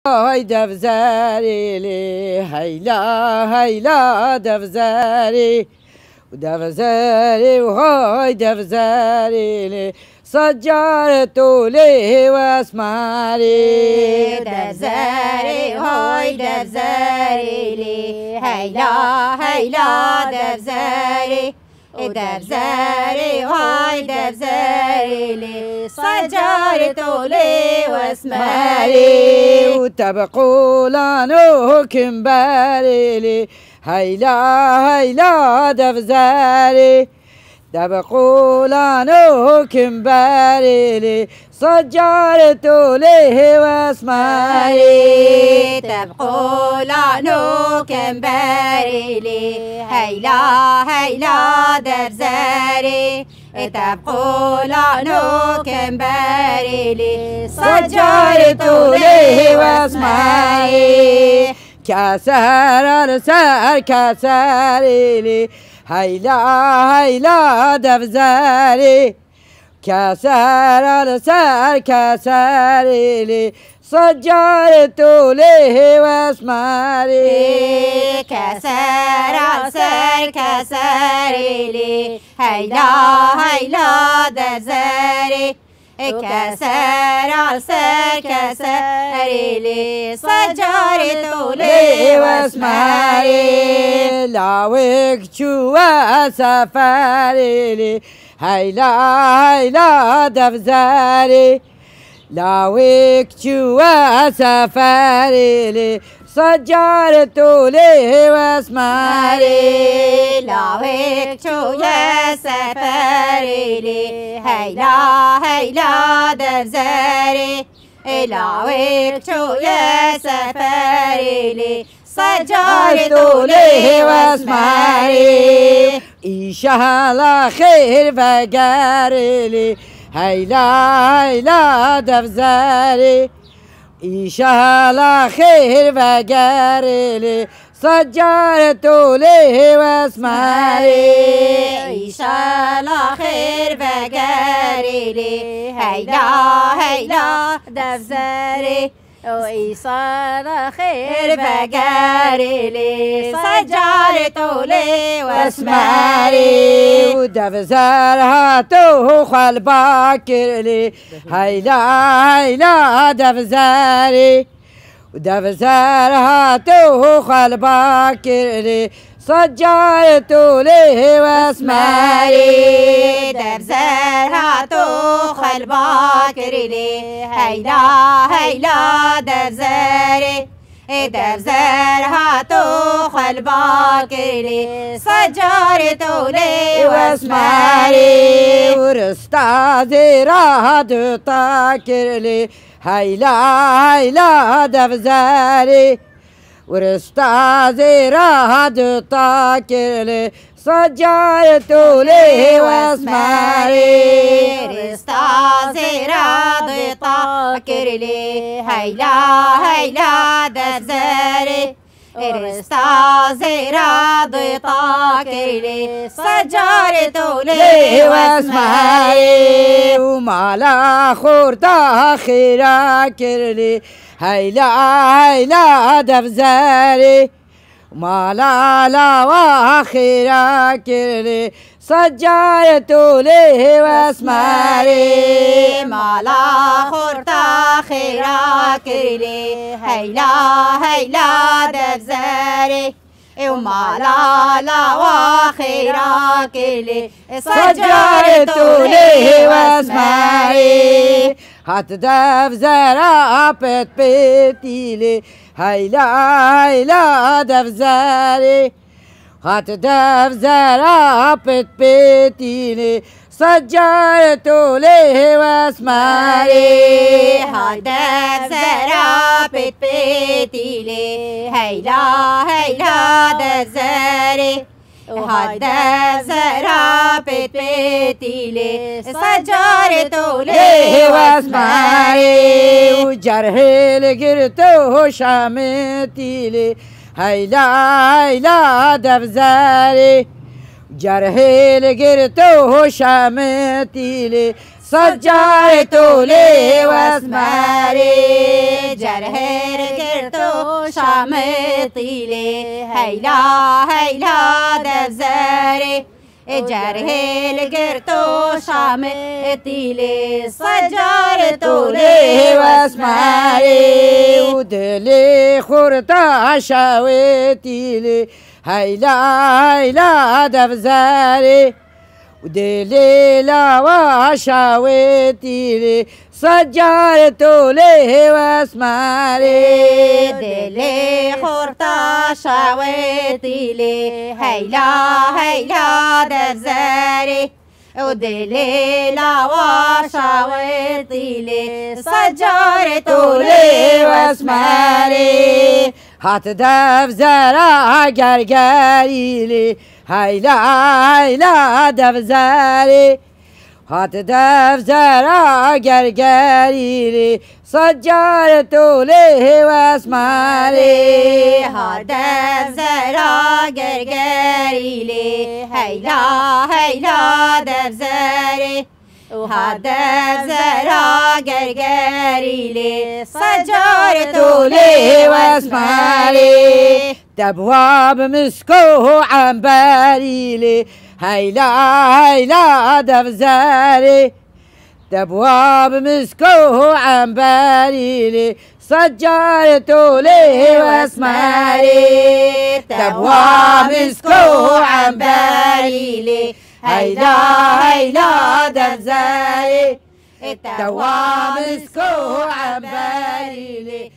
هاي دفزاري لي هيلا هيلا دفزاري ودفزاري وهاي دفزاري لي صجرت لي واسماري دفزاري وهاي دفزاري لي هيلا هيلا دفزاري دفزاري وهاي دفزاري لي صجرت لي واسماري وتبقوا لانو كمباري لي هيلا هيلا دفزاري تبقوا لانو كمباري لي صجرت لي واسماري تبقوا لانو كمباري لي هيلا هيلا دفزاري تبقوا لانو كمباري لي صجرت لي واسماري كسر السر كسري لي هيلا هيلا دفزاري كسر السر كسري لي صجرت لي واسماري كسر السر كسري لي هيلا هيلا دفزاري كسر السر كسري لي صجرت لي واسماري لاوك جوا سفاري لي هيلا هيلا دفزاري لاوك جوا سفاري لي صجرت لي واسماري لاوك جوا سفاري لي هيلا هيلا دفزاري لاوك جوا سفاري لي صجرت لي واسماري إن شاء الله خير فقاري لي هيلا هيلا دفزاري إن شاء الله خير فقاري لي صجرت لي واسماري إن شاء الله خير فقاري لي هيلا هيلا دفزاري وإيصال خير فقاري لي صجرت لي واسماري ودفزار هاتو خال باكر لي هيلا هيلا دفزاري ودفزار هاتو خال باكر لي صجرت لي واسماري دفزار هاتو خال باكر لي هيلا هيلا دفزاري دفزار هاتو خال باكر لي صجرت لي واسماري ورستازي راد طاكر لي هيلا هيلا دفزاري ورستازي راد طاكر لي صجرت لي واسماري رستازي راد طاكر لي هيلا هيلا دفزاري رستازي راد طاكر لي صجرت لي واسماري ومالا خورتا خيراكر لي هيلا هيلا دفزاري مالا لا واخراكر لي صجرت لي واسماري مالا خورتا خيراكر لي هيلا هيلا دفزاري ومالا لا واخراكر لي صجرت لي واسماري هات دفزر عبت بيتي لي هيلا هيلا دفزاري هات دفزر عبت بيتي لي صجرت لي واسماري هات دفزر عبت بيتي لي هيلا هيلا دفزاري هذا زرابت بيتي لي صجرت لي واسماري وجرح لقرته شامتي لي هيلا هيلا دفزاري جرح لقرته شامتي لي سجارته لي واسماري جرهر قرتو شامتي لي هيلا هيلا دزاري جرهل قرتو شامتي لي سجارته لي واسماري ودلي خورتا شاويتي لي هيلا هيلا دفزاري ودلي لا وشاويتي لي سجارته لي واسماري دلي خورتا شاويتي لي هيلا هيلا دزاري ودلي لا وشاويتي لي سجارته لي واسماري هات دفزارا قرقاري لي هيلا هيلا دفزاري هات دفزارا قرقاري لي سجارته لي واسماري هات دفزارا قرقاري لي هيلا هيلا دفزاري وهات دفزارا قرقاري لي سجارته لي واسماري تبواب مسكو عنباري لي هيلا هيلا دفزاري تبواب مسكو عنباري لي سجارته لي واسماري تبواب مسكو عنباري لي هيلا هيلا دفزاري تبواب مسكو عنباري لي